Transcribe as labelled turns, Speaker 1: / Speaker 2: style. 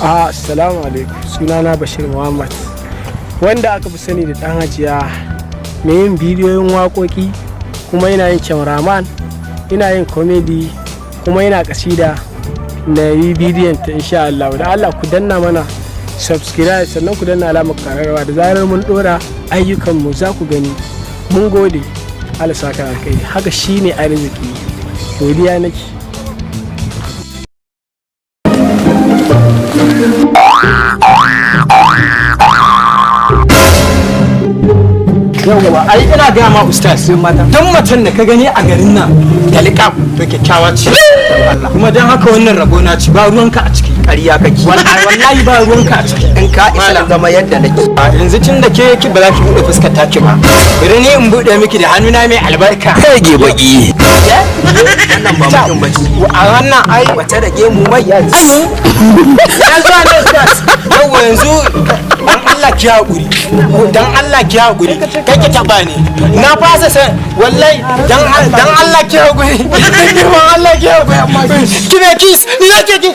Speaker 1: Assalamu alaikum, sunana Bashir Muhammad wanda aka fi sani da ɗan hajiya, mai yin bidiyoyin waƙoƙi kuma yana yin cameraman, ina yin comedy kuma yana kasida na yi bidiyon ta insha Allah. Da Allah ku danna mana subscribe sannan ku danna alamar kararrawa da zarar mun dora ayyukanmu za ku gani. Mun gode, Allah saka alkai, haka shine arziki. Godiya nake.
Speaker 2: Yawwa ai ina gaya ma ustaz don macen da ka gani a garin nan da liƙaf to kyakkyawa ce kuma don haka wannan rabo na ci ba ruwanka a ciki.
Speaker 3: ƙarya kake
Speaker 2: wallahi ba ruwanka a ciki
Speaker 3: in ka isa zama yadda nake.
Speaker 2: yanzu tun da ke ba za ki buɗe fuskar taki ba, bari ne in buɗe miki da hannuna mai albarka.
Speaker 3: Kage baki wannan ba mutum bace
Speaker 2: a wannan ai
Speaker 3: wata da gemu mai ya ci
Speaker 2: yanzu ne ustaz. Yawwa yanzu dan Allah ki haƙuri, dan Allah ki haƙuri, kai ki taɓa ni na fasa san wallahi dan Allah ki haƙuri, dan Allah ki haƙuri, ki ne kis ni nake ki